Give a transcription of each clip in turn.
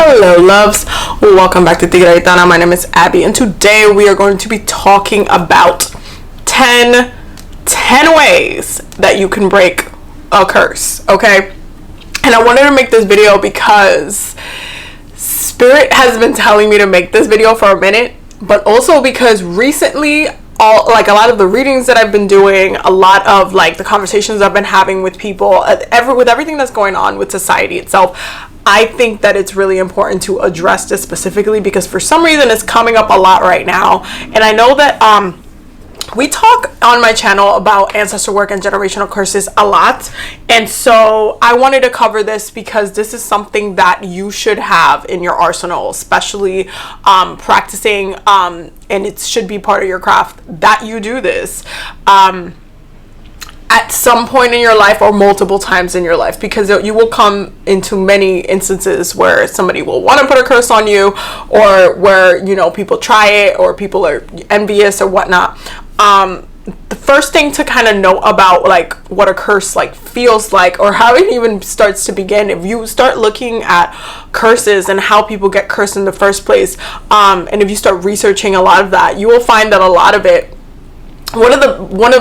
Hello loves, welcome back to TigeraGitana. My name is Abby and today we are going to be talking about 10 ways that you can break a curse, okay? And I wanted to make this video because Spirit has been telling me to make this video for a minute, but also because recently a lot of the readings that I've been doing, a lot of like the conversations I've been having with people, with everything that's going on with society itself, I think that it's really important to address this specifically because for some reason it's coming up a lot right now. And I know that we talk on my channel about ancestor work and generational curses a lot, and so I wanted to cover this because this is something that you should have in your arsenal, especially practicing, and it should be part of your craft that you do this at some point in your life or multiple times in your life, because you will come into many instances where somebody will want to put a curse on you, or where, you know, people try it or people are envious or whatnot. The first thing to kind of know about like what a curse like feels like, or how it even starts to begin, if you start looking at curses and how people get cursed in the first place, and if you start researching a lot of that, you will find that a lot of it, one of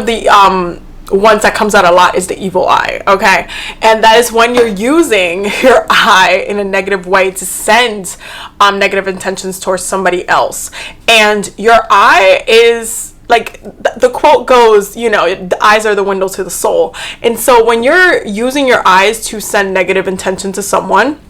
the ones that comes out a lot is the evil eye, okay? And that is when you're using your eye in a negative way to send negative intentions towards somebody else. And your eye is, like the quote goes, you know, the eyes are the window to the soul. And so when you're using your eyes to send negative intention to someone,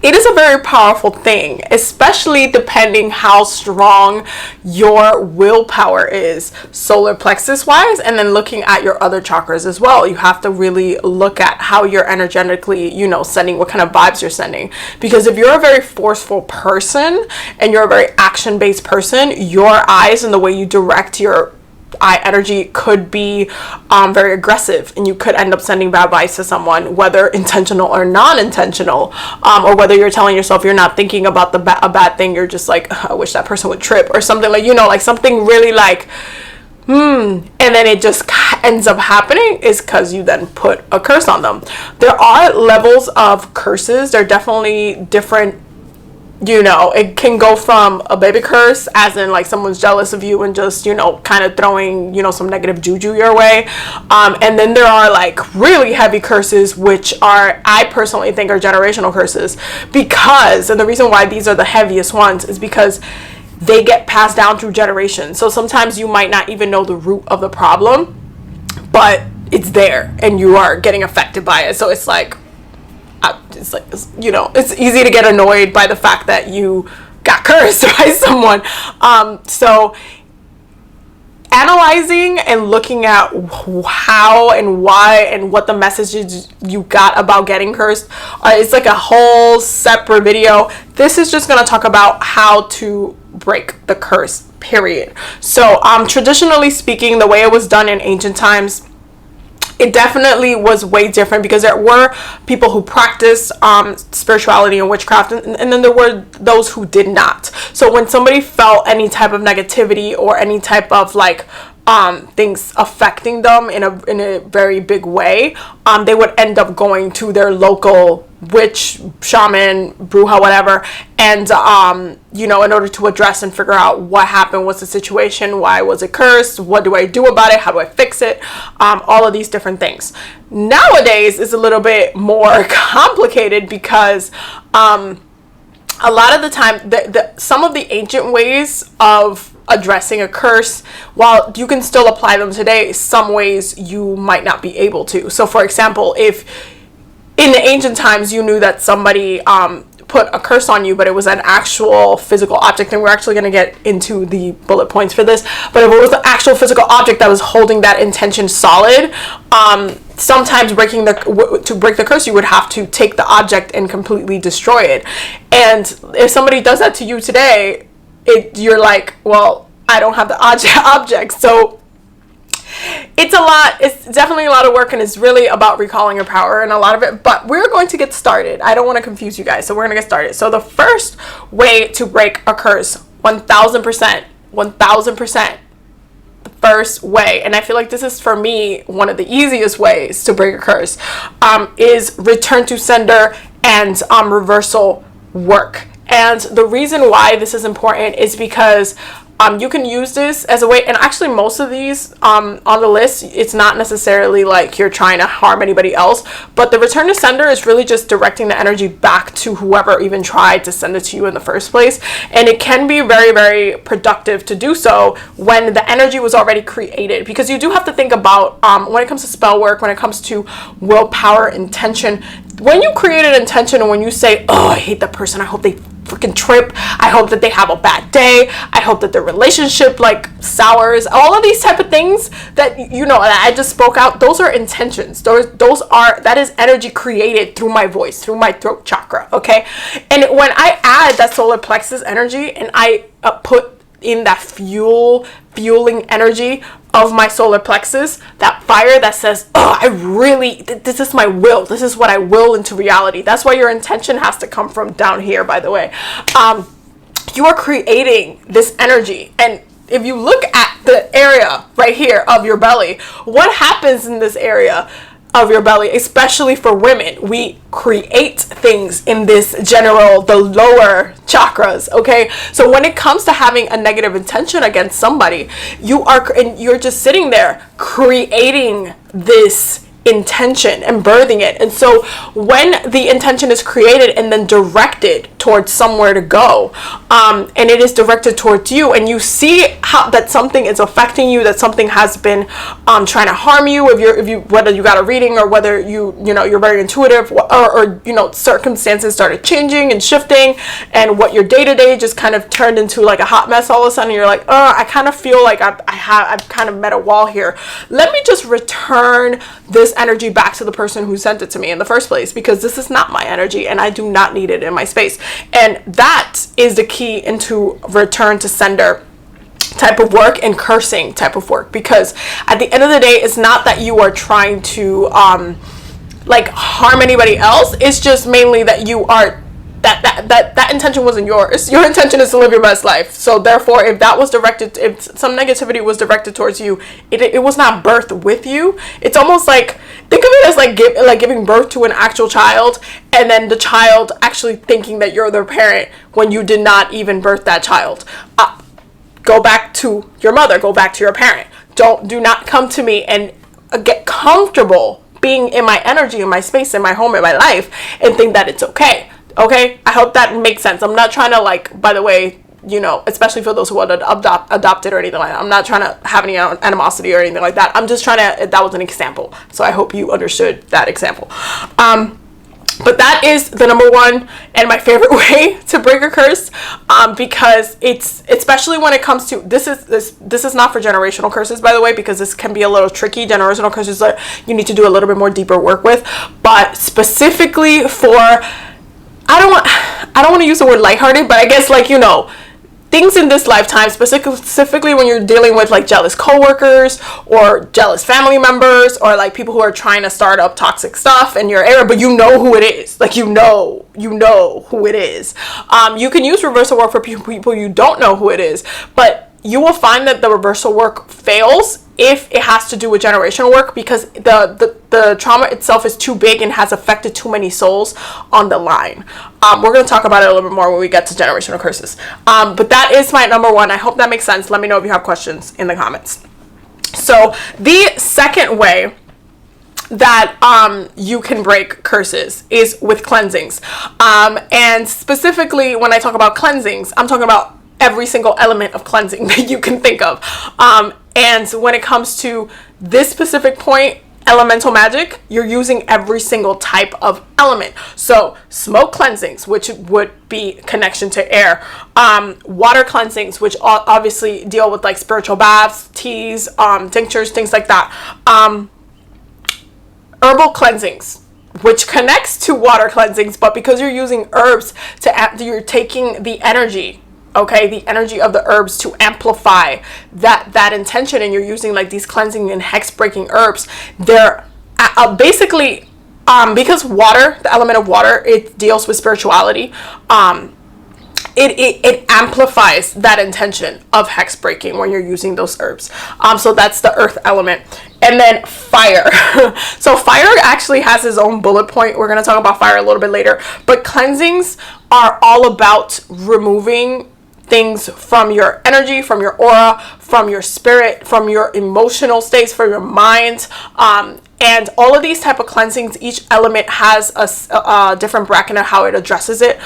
it is a very powerful thing, especially depending how strong your willpower is, solar plexus wise, and then looking at your other chakras as well. You have to really look at how you're energetically, you know, sending, what kind of vibes you're sending. Because if you're a very forceful person and you're a very action-based person, your eyes and the way you direct your eye energy could be very aggressive, and you could end up sending bad vibes to someone, whether intentional or non-intentional, or whether you're telling yourself you're not thinking about a bad thing, you're just like, I wish that person would trip, or something, like, you know, like something really like and then it just ends up happening is because you then put a curse on them. There are levels of curses. They're definitely different. You know, it can go from a baby curse, as in like someone's jealous of you and just, you know, kind of throwing, you know, some negative juju your way. And then there are like really heavy curses, which are, I personally think, are generational curses, because, and the reason why these are the heaviest ones is because they get passed down through generations. So sometimes you might not even know the root of the problem, but it's there and you are getting affected by it. So it's like, you know, it's easy to get annoyed by the fact that you got cursed by someone. So analyzing and looking at how and why and what the messages you got about getting cursed, it's like a whole separate video. This is just going to talk about how to break the curse, period. So traditionally speaking, the way it was done in ancient times, it definitely was way different, because there were people who practiced spirituality and witchcraft, and then there were those who did not. So when somebody felt any type of negativity or any type of like things affecting them in a very big way, they would end up going to their local witch, shaman, bruja, whatever, and you know, in order to address and figure out what happened, what's the situation, why was it cursed, what do I do about it, how do I fix it, all of these different things. Nowadays is a little bit more complicated, because a lot of the time some of the ancient ways of addressing a curse, while you can still apply them today, some ways you might not be able to. So for example, if in the ancient times you knew that somebody put a curse on you, but it was an actual physical object, and we're actually going to get into the bullet points for this, but if it was an actual physical object that was holding that intention solid, sometimes to break the curse, you would have to take the object and completely destroy it. And if somebody does that to you today, you're like, well, I don't have the object. So it's definitely a lot of work, and it's really about recalling your power and a lot of it, but we're going to get started. I don't want to confuse you guys, so we're going to get started. So the first way to break a curse, 1000%, the first way, and I feel like this is, for me, one of the easiest ways to break a curse, is return to sender and reversal work. And the reason why this is important is because you can use this as a way, and actually most of these on the list, it's not necessarily like you're trying to harm anybody else, but the return to sender is really just directing the energy back to whoever even tried to send it to you in the first place. And it can be very, very productive to do so when the energy was already created, because you do have to think about when it comes to spell work, when it comes to willpower, intention, when you create an intention and when you say, oh, I hate that person, I hope they freaking trip, I hope that they have a bad day, I hope that their relationship like sours, all of these type of things that that I just spoke out, those are intentions. That is energy created through my voice, through my throat chakra. Okay, and when I add that solar plexus energy and I put in that fueling energy of my solar plexus, that fire that says, oh, this is my will, this is what I will into reality. That's why your intention has to come from down here, by the way. You are creating this energy. And if you look at the area right here of your belly, what happens in this area of your belly, especially for women? We create things in this the lower chakras. Okay, so when it comes to having a negative intention against somebody, you're just sitting there creating this intention and birthing it. And so when the intention is created and then directed towards somewhere to go, and it is directed towards you, and you see how that something is affecting you, that something has been trying to harm you, whether you got a reading or whether you're very intuitive, or circumstances started changing and shifting, and what your day-to-day just kind of turned into like a hot mess all of a sudden. You're like, oh, I kind of feel like I've kind of met a wall here. Let me just return this energy back to the person who sent it to me in the first place, because this is not my energy and I do not need it in my space. And that is the key into return to sender type of work and cursing type of work, because at the end of the day, it's not that you are trying to harm anybody else. It's just mainly that you are that intention wasn't yours. Your intention is to live your best life. So therefore, if some negativity was directed towards you, it was not birthed with you. It's almost like, think of it as like giving birth to an actual child, and then the child actually thinking that you're their parent when you did not even birth that child. Go back to your mother. Go back to your parent. Do not come to me and get comfortable being in my energy, in my space, in my home, in my life, and think that it's okay. Okay, I hope that makes sense. I'm not trying to by the way, especially for those who are adopted or anything like that, I'm not trying to have any animosity or anything like that. I'm just that was an example. So I hope you understood that example. But that is the number one and my favorite way to break a curse, because it's, especially when it comes to, this is not for generational curses, by the way, because this can be a little tricky. Generational curses that you need to do a little bit more deeper work with, but specifically for, I don't want to use the word lighthearted, but I guess things in this lifetime, specifically when you're dealing with jealous coworkers or jealous family members, or people who are trying to start up toxic stuff in your area, but you know who it is. You know who it is. You can use reversal work for people you don't know who it is, but you will find that the reversal work fails if it has to do with generational work, because the trauma itself is too big and has affected too many souls on the line. We're going to talk about it a little bit more when we get to generational curses. But that is my number one. I hope that makes sense. Let me know if you have questions in the comments. So the second way that you can break curses is with cleansings. And specifically when I talk about cleansings, I'm talking about every single element of cleansing that you can think of. And when it comes to this specific point, elemental magic, you're using every single type of element. So smoke cleansings, which would be connection to air. Water cleansings, which obviously deal with spiritual baths, teas, tinctures, things like that. Herbal cleansings, which connects to water cleansings, but because you're using herbs you're taking the energy, the energy of the herbs to amplify that intention, and you're using these cleansing and hex breaking herbs. They're basically, because water, the element of water, it deals with spirituality, it amplifies that intention of hex breaking when you're using those herbs. So that's the earth element. And then fire. So fire actually has its own bullet point. We're going to talk about fire a little bit later. But cleansings are all about removing things from your energy, from your aura, from your spirit, from your emotional states, from your mind. And all of these type of cleansings, each element has a different bracket of how it addresses it.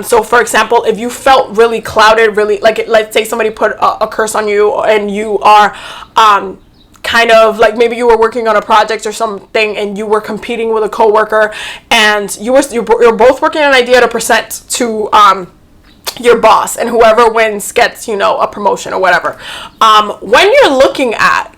So for example, if you felt really clouded, really like, let's say somebody put a curse on you and you are kind of like, maybe you were working on a project or something and you were competing with a coworker, and you're both working on an idea to present to your boss, and whoever wins gets, a promotion or whatever. When you're looking at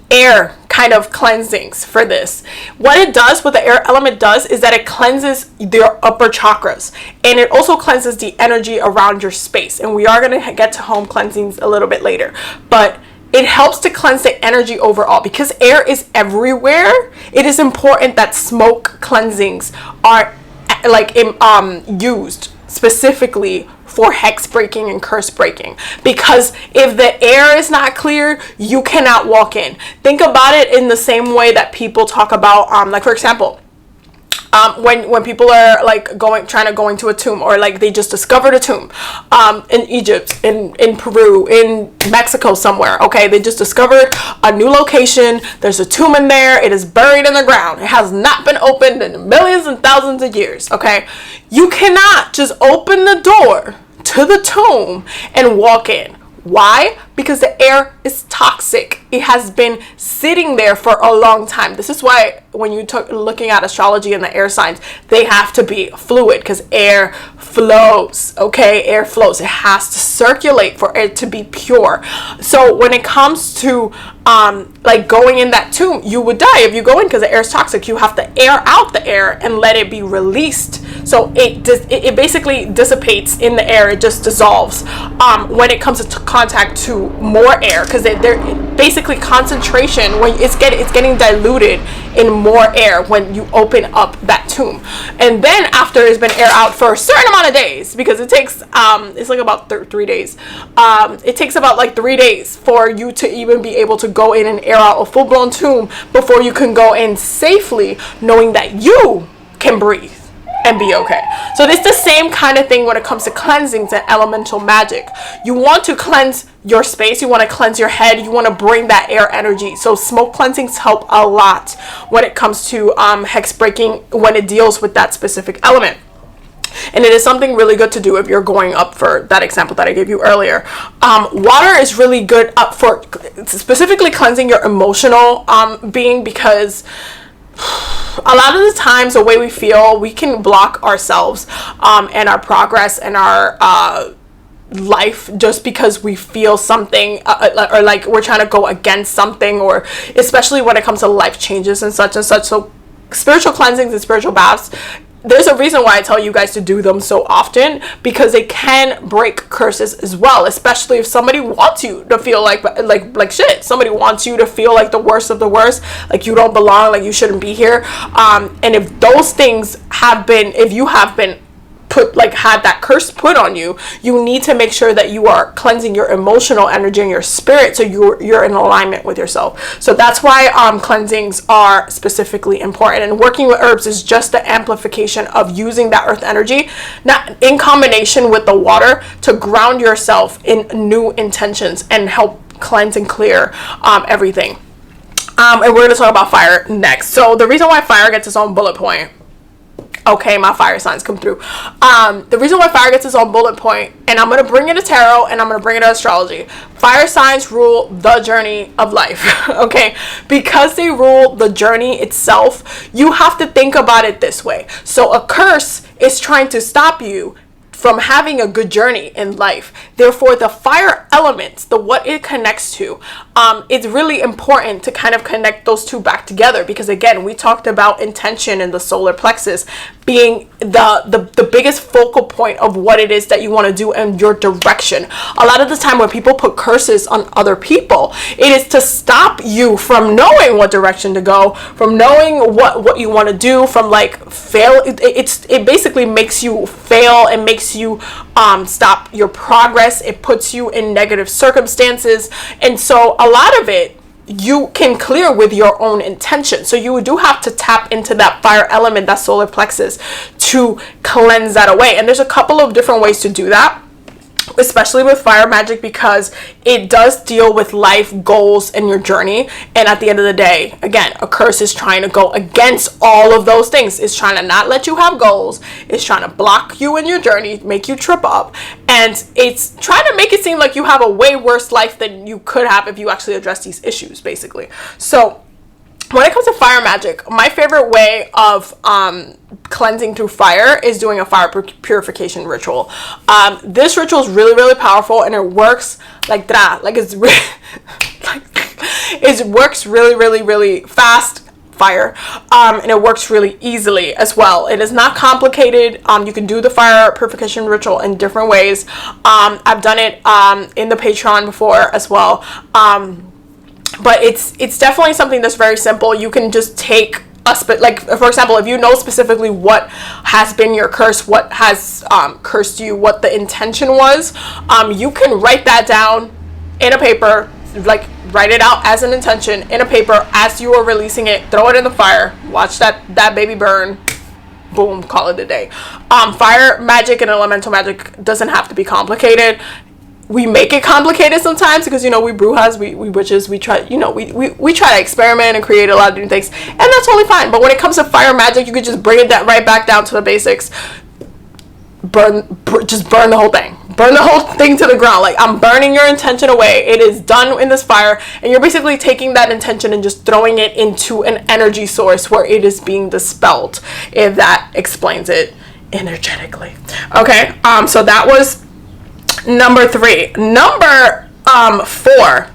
air kind of cleansings for this, what the air element does is that it cleanses your upper chakras, and it also cleanses the energy around your space. And we are going to get to home cleansings a little bit later, but it helps to cleanse the energy overall. Because air is everywhere, it is important that smoke cleansings are used specifically for hex breaking and curse breaking, because if the air is not clear, you cannot walk in. Think about it in the same way that people talk about, like for example, when people are trying to go into a tomb, or like they just discovered a tomb in Egypt, in Peru, in Mexico somewhere. Okay, they just discovered a new location. There's a tomb in there. It is buried in the ground. It has not been opened in millions and thousands of years. Okay, you cannot just open the door to the tomb and walk in. Why? Because the air is toxic. It has been sitting there for a long time. This is why when you looking at astrology and the air signs, they have to be fluid, because air flows. Okay, air flows. It has to circulate for it to be pure. So when it comes to going in that tomb, you would die if you go in, because the air is toxic. You have to air out the air and let it be released. So it basically dissipates in the air. It just dissolves when it comes to contact to more air, because they're basically concentration, when it's getting diluted in more air when you open up that tomb. And then after it's been air out for a certain amount of days, because it takes it's like about 3 days, it takes about 3 days for you to even be able to go in and air out a full-blown tomb before you can go in safely, knowing that you can breathe and be okay. So it's the same kind of thing when it comes to cleansings and elemental magic. You want to cleanse your space, you want to cleanse your head, you want to bring that air energy. So smoke cleansings help a lot when it comes to hex breaking, when it deals with that specific element. And it is something really good to do if you're going up for that example that I gave you earlier. Water is really good up for specifically cleansing your emotional being, because a lot of the times the way we feel, we can block ourselves and our progress and our life just because we feel something or like we're trying to go against something, or especially when it comes to life changes and such and such. So spiritual cleansings and spiritual baths, there's a reason why I tell you guys to do them so often, because they can break curses as well, especially if somebody wants you to feel like shit. Somebody wants you to feel like the worst of the worst, like you don't belong, like you shouldn't be here. And if those things if you have been had that curse put on you, you need to make sure that you are cleansing your emotional energy and your spirit, so you're in alignment with yourself. So that's why cleansings are specifically important, and working with herbs is just the amplification of using that earth energy, not in combination with the water, to ground yourself in new intentions and help cleanse and clear everything. And we're going to talk about fire next. So the reason why fire gets its own bullet point, okay, my fire signs come through. The reason why fire gets its own bullet point, and I'm going to bring it to tarot and I'm going to bring it to astrology. Fire signs rule the journey of life, okay? Because they rule the journey itself, you have to think about it this way. So a curse is trying to stop you from having a good journey in life. Therefore, the fire elements, what it connects to, it's really important to kind of connect those two back together, because again, we talked about intention in the solar plexus being the biggest focal point of what it is that you want to do and your direction. A lot of the time when people put curses on other people, it is to stop you from knowing what direction to go, from knowing what you want to do, from fail. It basically makes you fail and makes makes you stop your progress. It puts you in negative circumstances. And so a lot of it you can clear with your own intention. So you do have to tap into that fire element, that solar plexus, to cleanse that away. And there's a couple of different ways to do that, especially with fire magic, because it does deal with life goals and your journey. And at the end of the day, again, a curse is trying to go against all of those things. It's trying to not let you have goals. It's trying to block you in your journey, make you trip up, and it's trying to make it seem like you have a way worse life than you could have if you actually address these issues, basically. So when it comes to fire magic, my favorite way of cleansing through fire is doing a fire purification ritual. This ritual is really, really powerful, and it works like that. Like it's it works really, really, really fast. Fire, and it works really easily as well. It is not complicated. You can do the fire purification ritual in different ways. I've done it in the Patreon before as well. But it's definitely something that's very simple. You can just take like, for example, if you know specifically what has been your curse, what has cursed you, what the intention was, you can write that down in a paper, like write it out as an intention in a paper as you are releasing it, throw it in the fire, watch that baby burn, boom, call it a day. Fire magic and elemental magic doesn't have to be complicated. We make it complicated sometimes because, you know, we brujas, we witches, we try, you know, we try to experiment and create a lot of new things, and that's totally fine. But when it comes to fire magic, you could just bring it right back down to the basics. Just burn the whole thing. Burn the whole thing to the ground. Like, I'm burning your intention away. It is done in this fire, and you're basically taking that intention and just throwing it into an energy source where it is being dispelled, if that explains it energetically. Okay, so that was number 3. Number 4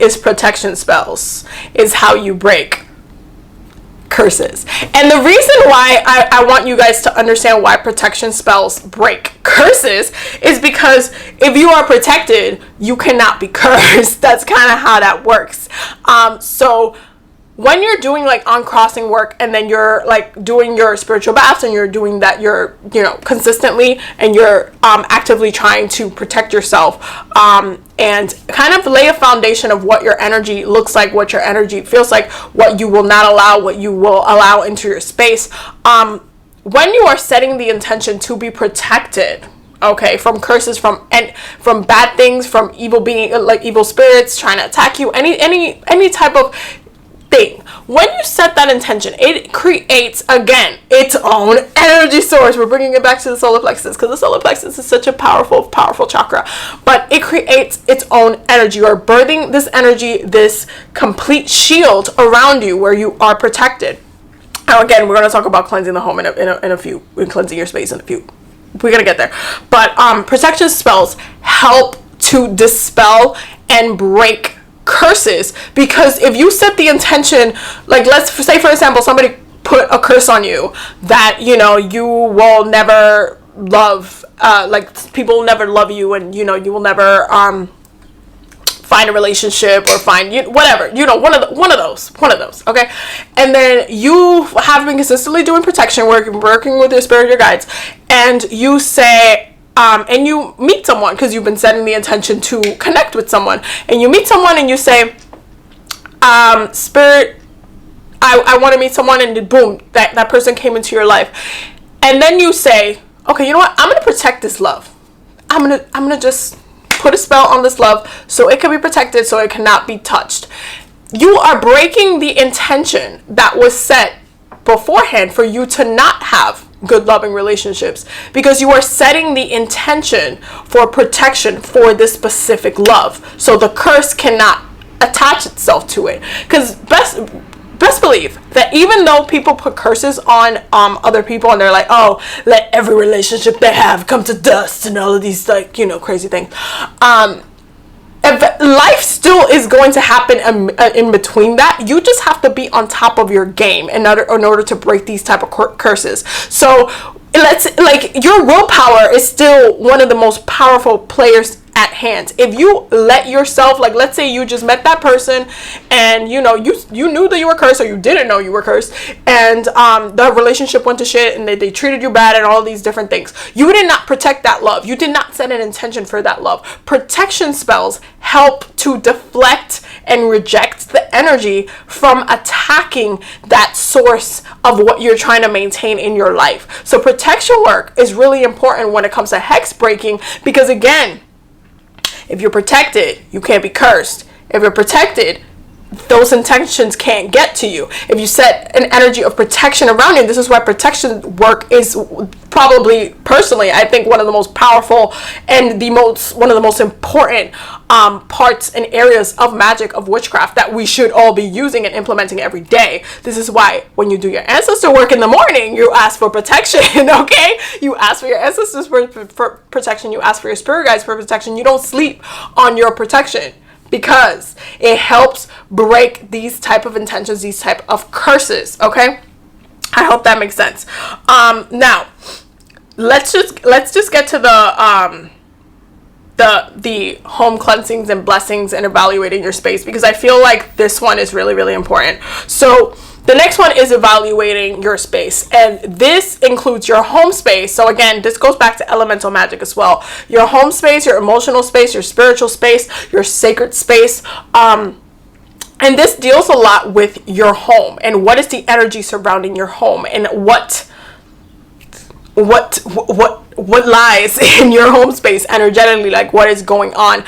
is protection spells, is how you break curses. And the reason why I want you guys to understand why protection spells break curses is because if you are protected, you cannot be cursed. That's kind of how that works. So when you're doing like uncrossing work, and then you're like doing your spiritual baths, and you're doing that, you're, you know, consistently, and you're actively trying to protect yourself, and kind of lay a foundation of what your energy looks like, what your energy feels like, what you will not allow, what you will allow into your space. When you are setting the intention to be protected, okay, from curses, from bad things, from evil being, like evil spirits trying to attack you, any type of thing, when you set that intention, it creates, again, its own energy source. We're bringing it back to the solar plexus, because the solar plexus is such a powerful chakra, but it creates its own energy. You're birthing this energy, this complete shield around you where you are protected. Now, again, we're going to talk about cleansing the home in a few, cleansing your space in a few. We're going to get there. But protection spells help to dispel and break curses, because if you set the intention, like, let's say, for example, somebody put a curse on you that, you know, you will never love, like, people will never love you, and, you know, you will never find a relationship, or find, you, whatever, you know, one of those, okay? And then you have been consistently doing protection work, working with your spirit, your guides, and you say, and you meet someone, because you've been setting the intention to connect with someone, and you meet someone and you say, spirit, I want to meet someone, and boom, that person came into your life. And then you say, okay, you know what, I'm going to protect this love. I'm going to just put a spell on this love so it can be protected, so it cannot be touched. You are breaking the intention that was set beforehand for you to not have good loving relationships, because you are setting the intention for protection for this specific love, so the curse cannot attach itself to it. Because best believe that even though people put curses on other people, and they're like, oh, let every relationship they have come to dust, and all of these, like, you know, crazy things, life still is going to happen in between that. You just have to be on top of your game in order to break these type of curses. So let's, like, your willpower is still one of the most powerful players at hand. If you let yourself, like, let's say you just met that person and you knew that you were cursed, or you didn't know you were cursed, and the relationship went to shit and they treated you bad and all these different things. You did not protect that love. You did not set an intention for that love. Protection spells help to deflect and reject the energy from attacking that source of what you're trying to maintain in your life. So protection work is really important when it comes to hex breaking, because again, if you're protected, you can't be cursed. If you're protected, those intentions can't get to you. If you set an energy of protection around you, this is why protection work is probably, personally, I think one of the most powerful and one of the most important parts and areas of magic, of witchcraft, that we should all be using and implementing every day. This is why when you do your ancestor work in the morning, you ask for protection, okay? You ask for your ancestors for protection. You ask for your spirit guides for protection. You don't sleep on your protection, because it helps break these type of intentions, these type of curses, okay? I hope that makes sense. Now, let's just get to the home cleansings and blessings and evaluating your space, because I feel like this one is really, really important. So the next one is evaluating your space, and this includes your home space. So again, this goes back to elemental magic as well. Your home space, your emotional space, your spiritual space, your sacred space. And this deals a lot with your home and what is the energy surrounding your home, and what lies in your home space energetically. Like, what is going on?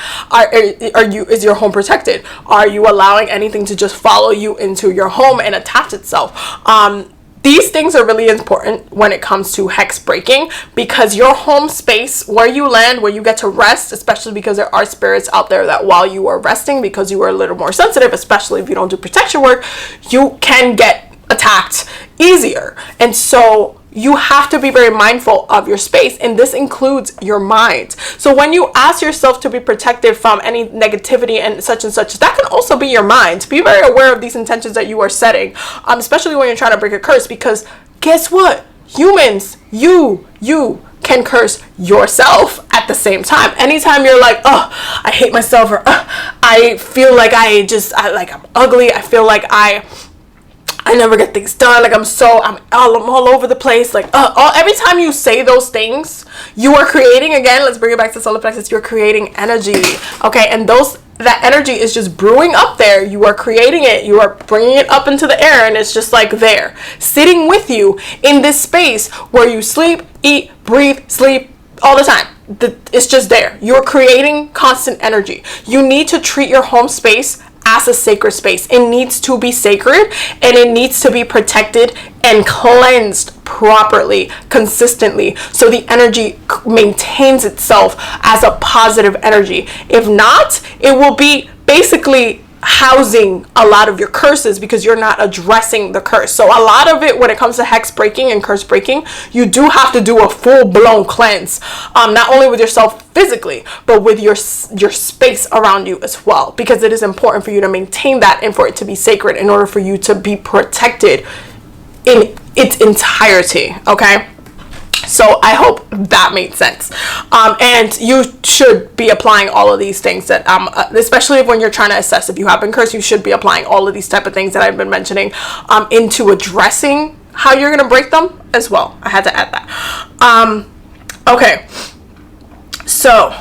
Is your home protected? Are you allowing anything to just follow you into your home and attach itself? These things are really important when it comes to hex breaking, because your home space, where you land, where you get to rest, especially because there are spirits out there that while you are resting, because you are a little more sensitive, especially if you don't do protection work, you can get attacked easier. And so you have to be very mindful of your space, and this includes your mind. So when you ask yourself to be protected from any negativity and such, that can also be your mind. Be very aware of these intentions that you are setting, especially when you're trying to break a curse, because guess what? Humans, you can curse yourself at the same time. Anytime you're like, oh, I hate myself, or I feel like I'm ugly, I feel like I never get things done, like I'm all over the place, like every time you say those things, you are creating, again, let's bring it back to solar plexus, you're creating energy, okay? And that energy is just brewing up there. You are creating it, you are bringing it up into the air, and it's just like there, sitting with you in this space where you sleep, eat, breathe, sleep all the time. It's just there. You're creating constant energy. You need to treat your home space as a sacred space. It needs to be sacred, and it needs to be protected and cleansed properly, consistently, so the energy maintains itself as a positive energy. If not, it will be basically housing a lot of your curses, because you're not addressing the curse. So a lot of it, when it comes to hex breaking and curse breaking, you do have to do a full-blown cleanse, not only with yourself physically, but with your space around you as well, because it is important for you to maintain that and for it to be sacred in order for you to be protected in its entirety, okay? So I hope that made sense. And you should be applying all of these things that, especially when you're trying to assess if you have been cursed, you should be applying all of these type of things that I've been mentioning into addressing how you're going to break them as well. I had to add that. Okay. So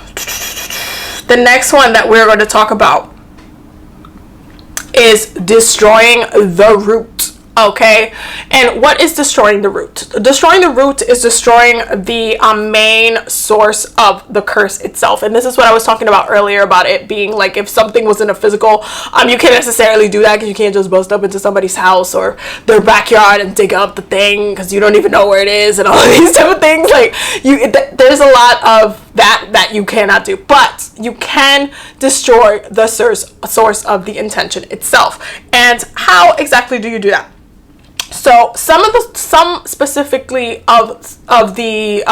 the next one that we're going to talk about is destroying the root. Okay, and what is destroying the root? Destroying the root is destroying the main source of the curse itself. And this is what I was talking about earlier, about it being like, if something was in a physical, you can't necessarily do that, because you can't just bust up into somebody's house or their backyard and dig up the thing because you don't even know where it is, and all of these type of things. Like, there's a lot of that you cannot do, but you can destroy the source of the intention itself. And how exactly do you do that? So some specifically of the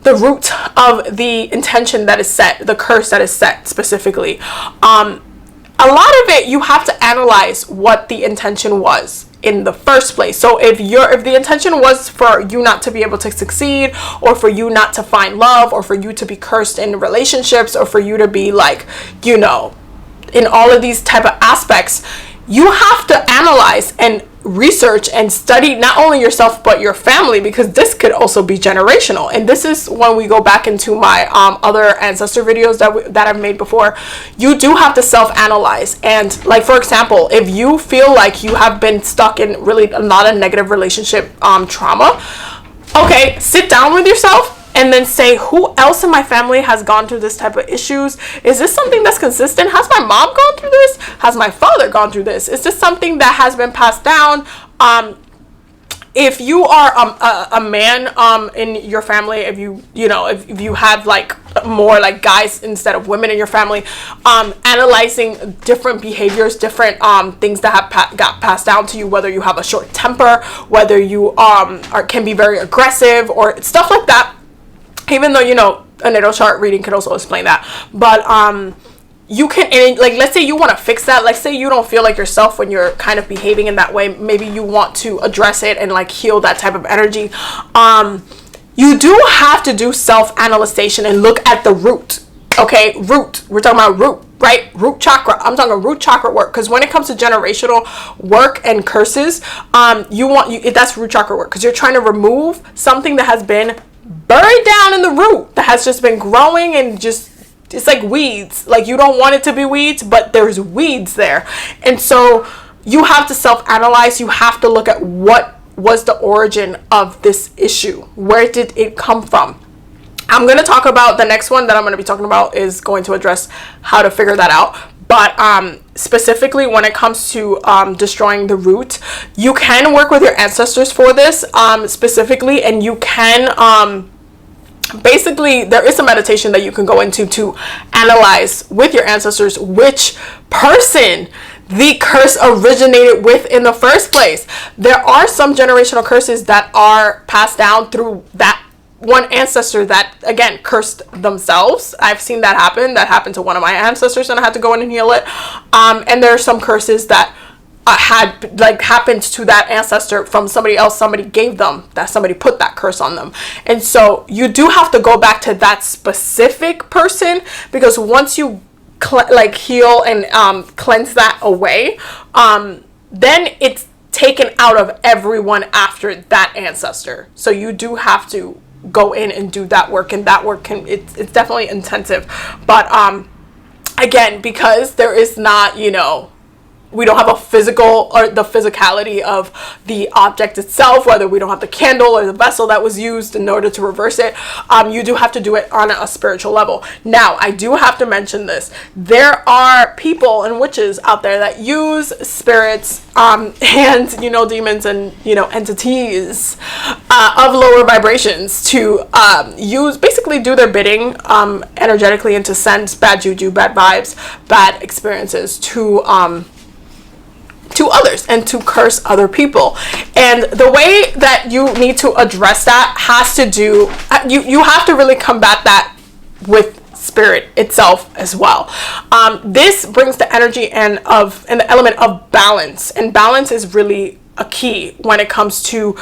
root of the intention that is set, the curse that is set specifically, a lot of it, you have to analyze what the intention was in the first place. So if the intention was for you not to be able to succeed, or for you not to find love, or for you to be cursed in relationships, or for you to be like, you know, in all of these type of aspects, you have to analyze and research and study not only yourself but your family, because this could also be generational. And this is when we go back into my other ancestor videos that I've made before. You do have to self-analyze. And like, for example, if you feel like you have been stuck in really a lot of negative relationship trauma, okay, sit down with yourself and then say, who else in my family has gone through this type of issues? Is this something that's consistent? Has my mom gone through this? Has my father gone through this? Is this something that has been passed down? If you are a man in your family, if you have like more like guys instead of women in your family, analyzing different behaviors, different things that have got passed down to you, whether you have a short temper, whether you can be very aggressive, or stuff like that. Even though, you know, a natal chart reading could also explain that, but you can, and like, let's say you want to fix that. Let's say you don't feel like yourself when you're kind of behaving in that way. Maybe you want to address it and like heal that type of energy. You do have to do self-analysis and look at the root. Okay, root. We're talking about root, right? Root chakra. I'm talking root chakra work, because when it comes to generational work and curses, that's root chakra work, because you're trying to remove something that has been buried down in the root, that has just been growing, and just, it's like weeds. Like, you don't want it to be weeds, but there's weeds there. And so you have to self-analyze. You have to look at what was the origin of this issue. Where did it come from? I'm going to talk about the next one that I'm going to be talking about is going to address how to figure that out. But specifically when it comes to destroying the root, you can work with your ancestors for this specifically, and you can basically, there is a meditation that you can go into to analyze with your ancestors which person the curse originated with in the first place. There are some generational curses that are passed down through that one ancestor that, again, cursed themselves. I've seen that happen. That happened to one of my ancestors, and I had to go in and heal it. And there are some curses that happened to that ancestor from somebody else. Somebody gave them, that somebody put that curse on them. And so you do have to go back to that specific person, because once you heal and cleanse that away, then it's taken out of everyone after that ancestor. So you do have to go in and do that work, and that work it's definitely intensive. But again, because there is not, you know, we don't have a physical, or the physicality of the object itself, whether we don't have the candle or the vessel that was used in order to reverse it, you do have to do it on a spiritual level. Now, I do have to mention this. There are people and witches out there that use spirits and, you know, demons and, you know, entities of lower vibrations to basically do their bidding energetically, and to send bad juju, bad vibes, bad experiences to others, and to curse other people. And the way that you need to address that has to do, you have to really combat that with spirit itself as well. This brings the energy and the element of balance, and balance is really a key when it comes to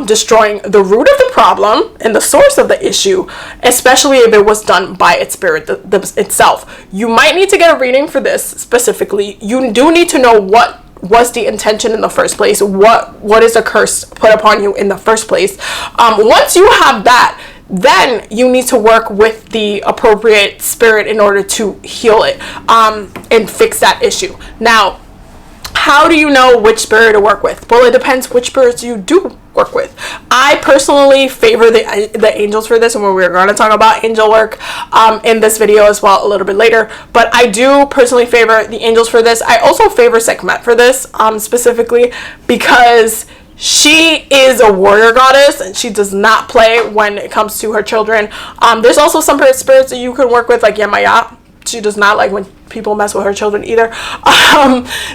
destroying the root of the problem and the source of the issue, especially if it was done by its spirit itself. You might need to get a reading for this specifically. You do need to know what was the intention in the first place. What is the curse put upon you in the first place? Once you have that, then you need to work with the appropriate spirit in order to heal it and fix that issue. Now, how do you know which spirit to work with? Well, it depends which spirits you do work with. I personally favor the angels for this, and we're going to talk about angel work in this video as well a little bit later. But I do personally favor the angels for this. I also favor Sekhmet for this specifically, because she is a warrior goddess, and she does not play when it comes to her children. There's also some spirits that you can work with, like Yemaya. She does not like when people mess with her children either.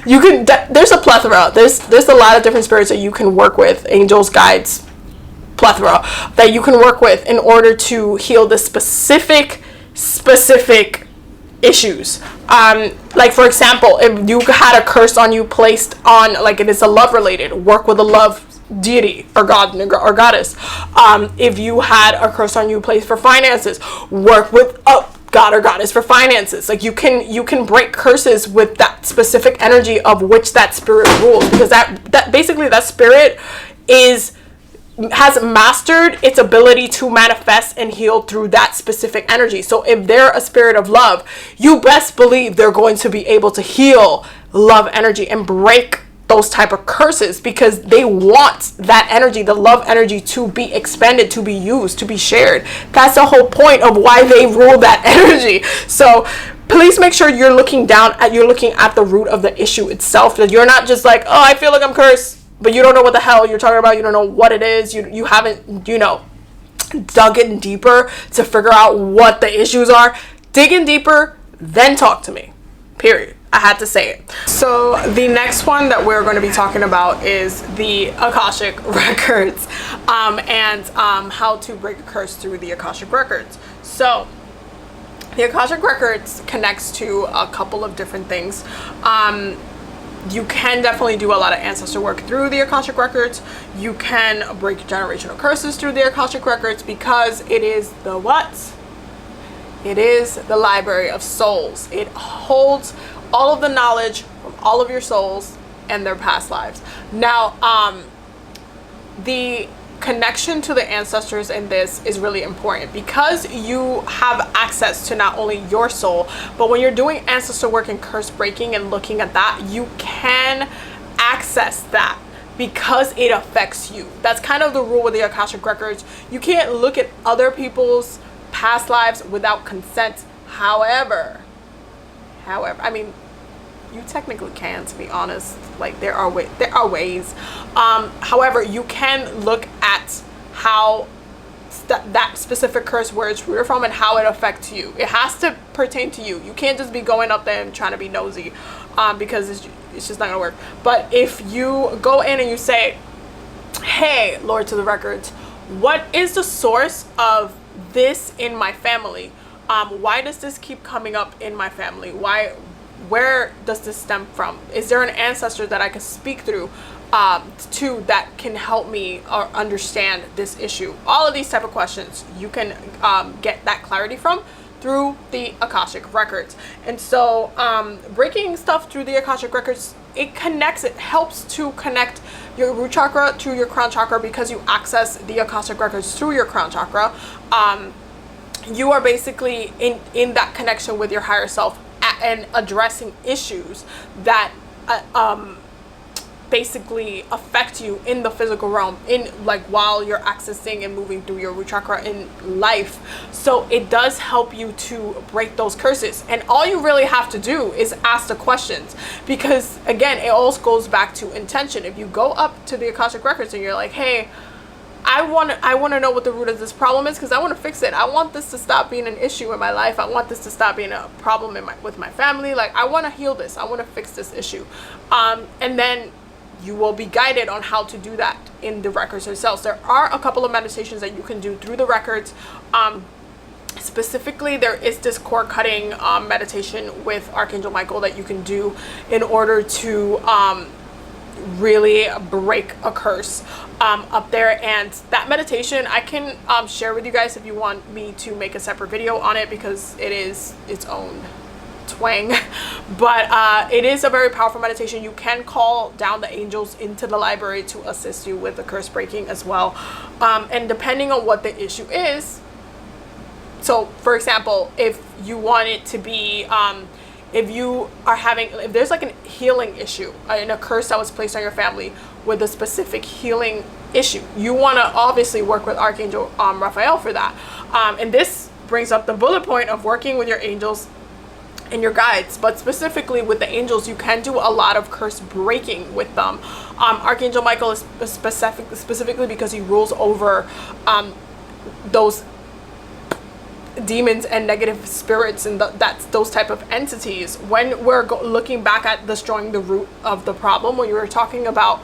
You can there's a plethora. There's a lot of different spirits that you can work with, angels, guides, plethora, that you can work with in order to heal the specific issues. Like for example, if you had a curse on you placed on, like it is a love related, work with a love deity or god or goddess. If you had a curse on you placed for finances, work with a god or goddess for finances. Like you can break curses with that specific energy of which that spirit rules, because that basically that spirit has mastered its ability to manifest and heal through that specific energy. So if they're a spirit of love, you best believe they're going to be able to heal love energy and break those type of curses, because they want that energy, the love energy, to be expended, to be used, to be shared. That's the whole point of why they rule that energy. So please make sure you're looking at the root of the issue itself, that you're not just like, oh, I feel like I'm cursed, but you don't know what the hell you're talking about. You don't know what it is. You haven't, dug in deeper to figure out what the issues are. Dig in deeper, then talk to me. Period. I had to say it. So the next one that we're going to be talking about is the Akashic Records, and how to break a curse through the Akashic Records. So the Akashic Records connects to a couple of different things. You can definitely do a lot of ancestor work through the Akashic Records. You can break generational curses through the Akashic Records, because it is the what? It is the library of souls. It holds all of the knowledge from all of your souls and their past lives. Now, the connection to the ancestors in this is really important, because you have access to not only your soul, but when you're doing ancestor work and curse breaking and looking at that, you can access that because it affects you. That's kind of the rule with the Akashic Records. You can't look at other people's past lives without consent. However, I mean, you technically can, to be honest. Like there are ways. However, you can look at how that specific curse, where it's rooted from and how it affects you. It has to pertain to you. You can't just be going up there and trying to be nosy, because it's just not gonna work. But if you go in and you say, hey, Lord to the Records, what is the source of this in my family? Why does this keep coming up in my family? Where does this stem from? Is there an ancestor that I can speak through to that can help me or understand this issue? All of these type of questions you can get that clarity from through the Akashic Records. And so breaking stuff through the Akashic Records, it helps to connect your root chakra to your crown chakra, because you access the Akashic Records through your crown chakra. You are basically in that connection with your higher self and addressing issues that basically affect you in the physical realm, in like while you're accessing and moving through your root chakra in life. So it does help you to break those curses, and all you really have to do is ask the questions, because again, it all goes back to intention. If you go up to the Akashic Records and you're like, hey, I want to know what the root of this problem is, because I want to fix it. I want this to stop being an issue in my life. I want this to stop being a problem with my family. Like, I want to heal this. I want to fix this issue. And then you will be guided on how to do that in the records themselves. There are a couple of meditations that you can do through the records. Specifically, there is this cord cutting meditation with Archangel Michael that you can do in order to really break a curse up there. And that meditation I can share with you guys if you want me to make a separate video on it, because it is its own twang. But it is a very powerful meditation. You can call down the angels into the library to assist you with the curse breaking as well, and depending on what the issue is. So for example, if you want it to be if there's like a healing issue and a curse that was placed on your family with a specific healing issue, you want to obviously work with Archangel Raphael for that. And this brings up the bullet point of working with your angels and your guides, but specifically with the angels, you can do a lot of curse breaking with them. Archangel Michael is specifically because he rules over those demons and negative spirits and those type of entities. When we're looking back at destroying the root of the problem, when you were talking about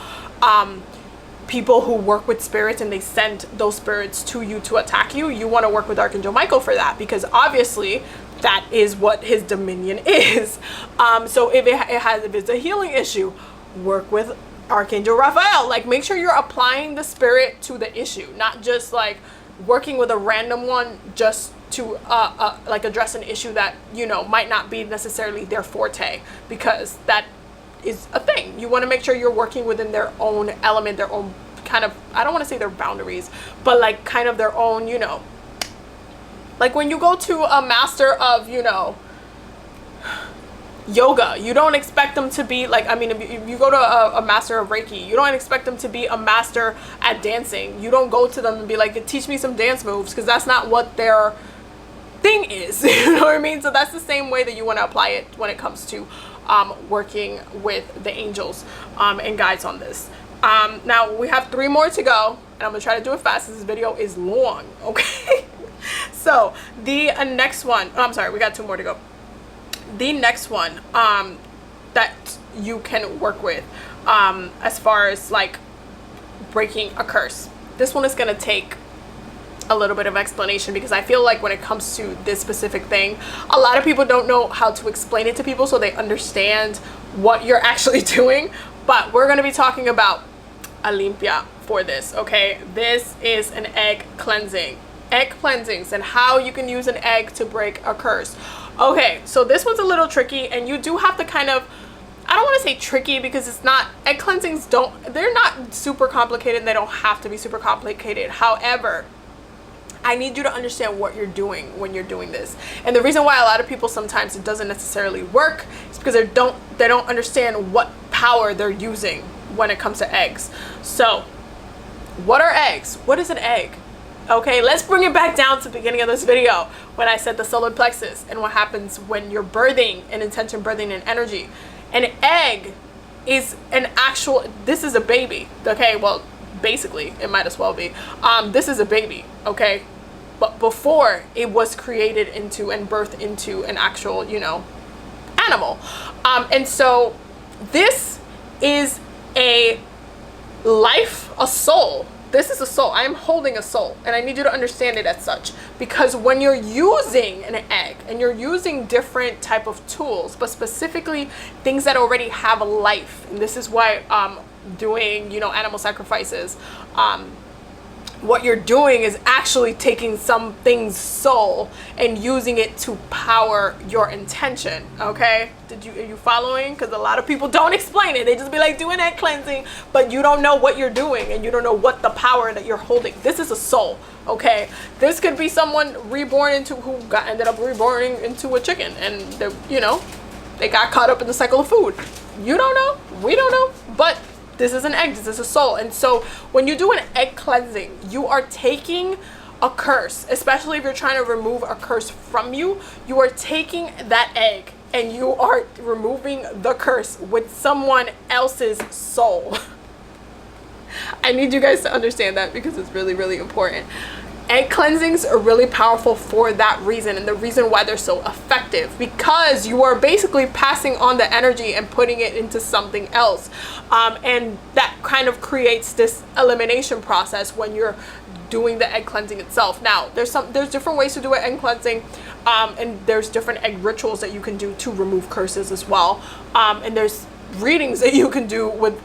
people who work with spirits and they send those spirits to you to attack you, you want to work with Archangel Michael for that, because obviously that is what his dominion is. So if if it's a healing issue, work with Archangel Raphael. Like, make sure you're applying the spirit to the issue, not just like working with a random one just to like address an issue that, you know, might not be necessarily their forte, because that is a thing. You want to make sure you're working within their own element, their own kind of, I don't want to say their boundaries, but like kind of their own, you know, like when you go to a master of, you know, yoga, you don't expect them to be like, I mean, if you go to a master of Reiki, you don't expect them to be a master at dancing. You don't go to them and be like, teach me some dance moves, because that's not what their thing is. You know what I mean? So that's the same way that you want to apply it when it comes to working with the angels and guides on this. Now we have 3 more to go, and I'm gonna try to do it fast. This video is long, okay? So the next one, oh, I'm sorry, we got 2 more to go. The next one that you can work with as far as like breaking a curse, this one is gonna take a little bit of explanation, because I feel like when it comes to this specific thing, a lot of people don't know how to explain it to people so they understand what you're actually doing. But we're going to be talking about a limpia for this, okay? This is an egg cleansing, egg cleansings, and how you can use an egg to break a curse. Okay, so this one's a little tricky, and you do have to kind of, I don't want to say tricky, because it's not, egg cleansings they're not super complicated, and they don't have to be super complicated. However, I need you to understand what you're doing when you're doing this. And the reason why a lot of people sometimes it doesn't necessarily work is because they don't understand what power they're using when it comes to eggs. So what are eggs? What is an egg? Okay, let's bring it back down to the beginning of this video when I said the solar plexus and what happens when you're birthing an intention, birthing an energy. An egg is an actual, this is a baby, okay? Well, basically it might as well be. This is a baby, okay? But before it was created into and birthed into an actual, you know, animal. And so this is a life, a soul. This is a soul. I am holding a soul, and I need you to understand it as such, because when you're using an egg and you're using different type of tools, but specifically things that already have a life, and this is why doing, you know, animal sacrifices, what you're doing is actually taking something's soul and using it to power your intention. Okay, are you following? Because a lot of people don't explain it. They just be like, do an egg cleansing, but you don't know what you're doing, and you don't know what the power that you're holding. This is a soul. Okay, this could be someone reborn into ended up reborn into a chicken, and you know, they got caught up in the cycle of food. You don't know, we don't know, but this is an egg, this is a soul. And so when you do an egg cleansing, you are taking a curse, especially if you're trying to remove a curse from you. You are taking that egg and you are removing the curse with someone else's soul. I need you guys to understand that, because it's really, really important. Egg cleansings are really powerful for that reason, and the reason why they're so effective, because you are basically passing on the energy and putting it into something else, and that kind of creates this elimination process when you're doing the egg cleansing itself. Now there's different ways to do an egg cleansing, and there's different egg rituals that you can do to remove curses as well, and there's readings that you can do with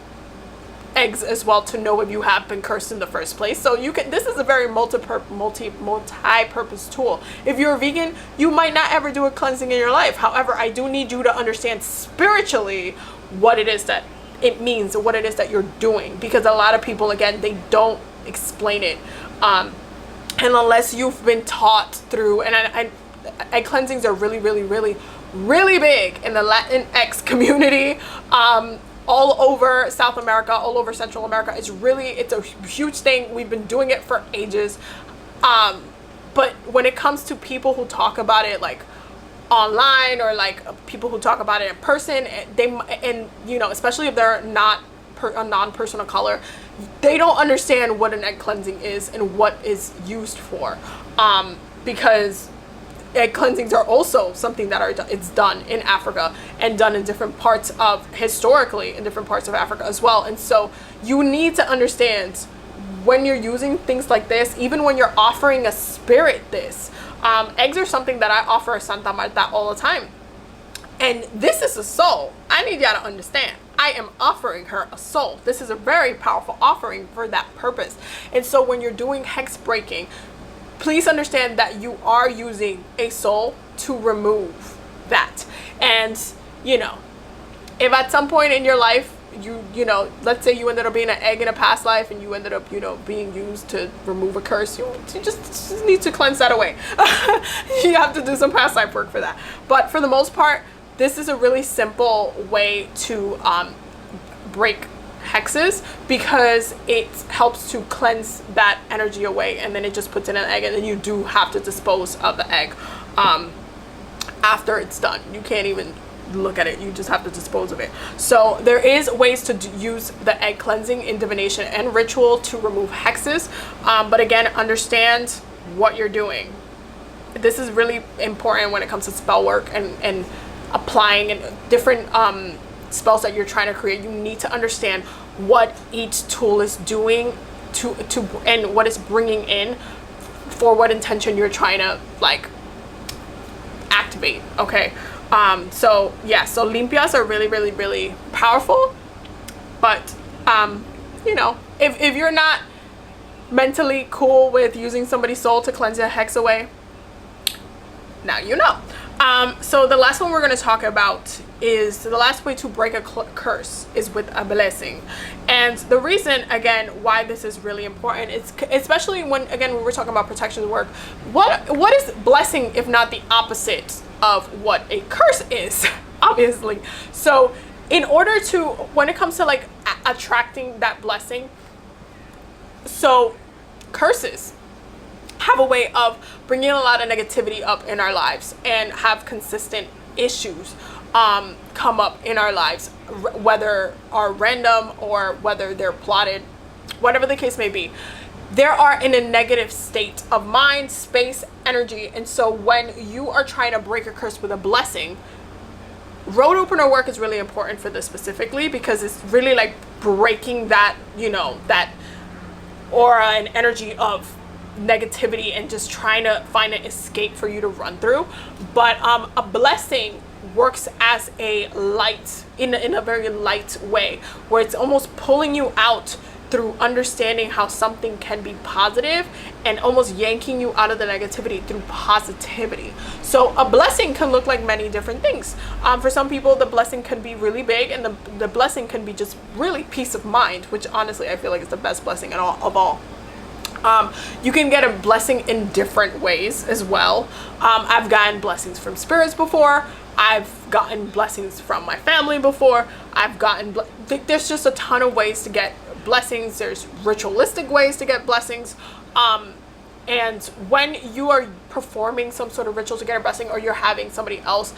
eggs as well to know if you have been cursed in the first place. So you can, this is a very multi-purpose tool. If you're a vegan, you might not ever do a cleansing in your life. However, I do need you to understand spiritually what it is that it means, what it is that you're doing, because a lot of people, again, they don't explain it, and unless you've been taught through, and egg cleansings are really, really, really, really big in the Latinx community, all over South America, all over Central America. It's a huge thing. We've been doing it for ages. But when it comes to people who talk about it like online, or like people who talk about it in person, and you know, especially if they're not a non-person of color, they don't understand what an egg cleansing is and what is used for, because egg cleansings are also something that it's done in Africa, and done in different parts of, historically in different parts of Africa as well. And so you need to understand when you're using things like this, even when you're offering a spirit this, eggs are something that I offer a Santa Marta all the time. And this is a soul. I need y'all to understand. I am offering her a soul. This is a very powerful offering for that purpose. And so when you're doing hex breaking, please understand that you are using a soul to remove that. And, you know, if at some point in your life, you know, let's say you ended up being an egg in a past life and you ended up, you know, being used to remove a curse, you just need to cleanse that away. You have to do some past life work for that. But for the most part, this is a really simple way to break hexes, because it helps to cleanse that energy away, and then it just puts in an egg, and then you do have to dispose of the egg after it's done. You can't even look at it, you just have to dispose of it. So there is ways to use the egg cleansing in divination and ritual to remove hexes, but again, understand what you're doing. This is really important when it comes to spell work and applying and different spells that you're trying to create. You need to understand what each tool is doing to and what it's bringing in, for what intention you're trying to like activate. Okay. So yeah, so limpias are really powerful, but you know, if you're not mentally cool with using somebody's soul to cleanse a hex away, now you know. So the last one we're going to talk about is the last way to break a curse is with a blessing. And the reason, again, why this is really important is especially when we're talking about protection work, what is blessing if not the opposite of what a curse is? Obviously. So in order to, when it comes to like attracting that blessing, so curses have a way of bringing a lot of negativity up in our lives and have consistent issues come up in our lives, whether are random or whether they're plotted, whatever the case may be. There are in a negative state of mind, space, energy. And so when you are trying to break a curse with a blessing, road opener work is really important for this specifically, because it's really like breaking that, you know, that aura and energy of negativity and just trying to find an escape for you to run through. But a blessing works as a light, in a very light way, where it's almost pulling you out through understanding how something can be positive and almost yanking you out of the negativity through positivity. So a blessing can look like many different things. For some people, the blessing can be really big, and the blessing can be just really peace of mind, which honestly I feel like is the best blessing of all. You can get a blessing in different ways as well. I've gotten blessings from spirits before. I've gotten blessings from my family before. I've gotten, there's just a ton of ways to get blessings. There's ritualistic ways to get blessings. And when you are performing some sort of ritual to get a blessing, or you're having somebody else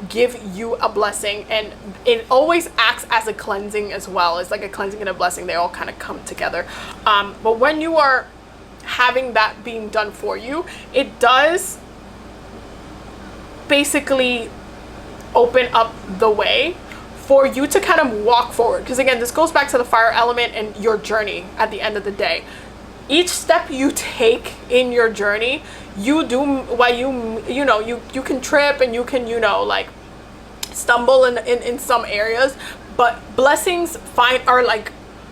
give you a blessing, and it always acts as a cleansing as well. It's like a cleansing and a blessing. They all kind of come together. But when you are having that being done for you, it does basically open up the way for you to kind of walk forward. Because again, this goes back to the fire element and your journey at the end of the day. Each step you take in your journey, you do while you can trip and you can, you know, like stumble in some areas, but blessings are like,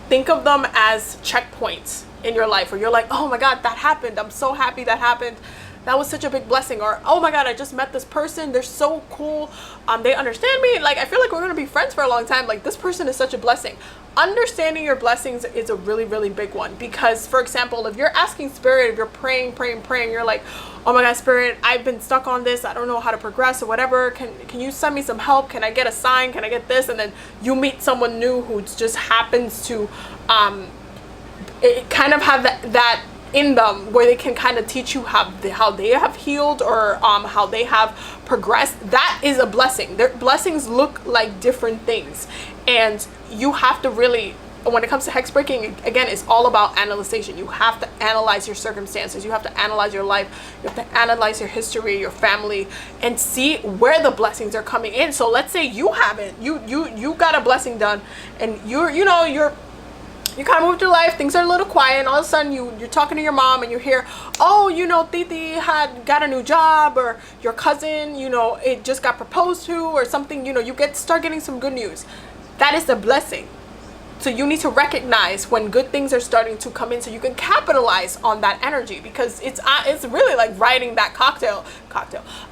think of them as checkpoints in your life where you're like, oh my God, that happened. I'm so happy that happened. That was such a big blessing. Or, oh my God, I just met this person. They're so cool. They understand me. Like, I feel like we're going to be friends for a long time. Like, this person is such a blessing. Understanding your blessings is a really, really big one. Because, for example, if you're asking Spirit, if you're praying, you're like, oh my God, Spirit, I've been stuck on this. I don't know how to progress or whatever. Can you send me some help? Can I get a sign? Can I get this? And then you meet someone new who just happens to it kind of have that in them, where they can kind of teach you how they have healed, or how they have progressed. That is a blessing. Their blessings look like different things, and you have to really, when it comes to hex breaking, again, it's all about analyzation. You have to analyze your circumstances. You have to analyze your life. You have to analyze your history, your family, and see where the blessings are coming in. So let's say you haven't, you got a blessing done, and you're you kind of move through life, things are a little quiet, and all of a sudden you're talking to your mom and you hear, oh, you know, Titi had got a new job, or your cousin, you know, it just got proposed to, or something, you know, start getting some good news. That is a blessing. So you need to recognize when good things are starting to come in, so you can capitalize on that energy, because it's really like riding that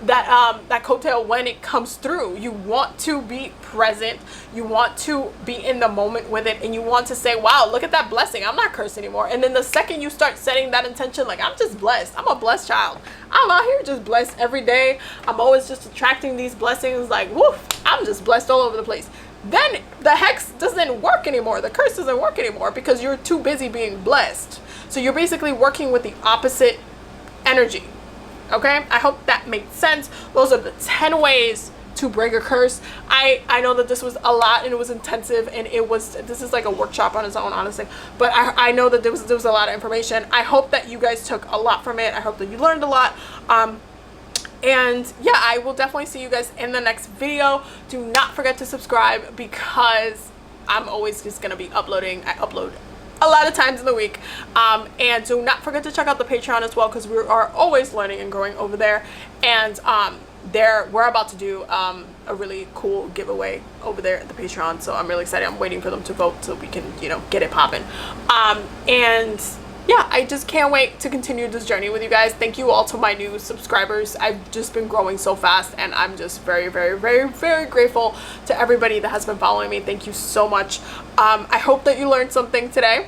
that coattail when it comes through. You want to be present, you want to be in the moment with it, and you want to say, wow, look at that blessing, I'm not cursed anymore. And then the second you start setting that intention, like, I'm just blessed, I'm a blessed child, I'm out here just blessed every day, I'm always just attracting these blessings, like, woof, I'm just blessed all over the place. Then the hex doesn't work anymore. The curse doesn't work anymore, because you're too busy being blessed. So you're basically working with the opposite energy. Okay? I hope that made sense. Those are the 10 ways to break a curse. I know that this was a lot, and it was intensive, and this is like a workshop on its own, honestly. But I know that there was a lot of information. I hope that you guys took a lot from it. I hope that you learned a lot. And yeah, I will definitely see you guys in the next video. Do not forget to subscribe, because I'm always just going to be uploading. I upload a lot of times in the week. And do not forget to check out the Patreon as well, because we are always learning and growing over there. And we're about to do a really cool giveaway over there at the Patreon. So I'm really excited. I'm waiting for them to vote so we can, you know, get it popping. And yeah, I just can't wait to continue this journey with you guys. Thank you all to my new subscribers. I've just been growing so fast, and I'm just very, very, very, very grateful to everybody that has been following me. Thank you so much. I hope that you learned something today.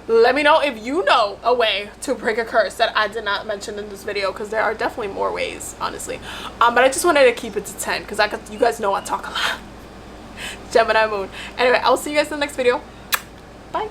Let me know if you know a way to break a curse that I did not mention in this video, because there are definitely more ways, honestly. But I just wanted to keep it to 10, because you guys know I talk a lot. Gemini moon. Anyway, I'll see you guys in the next video. Bye.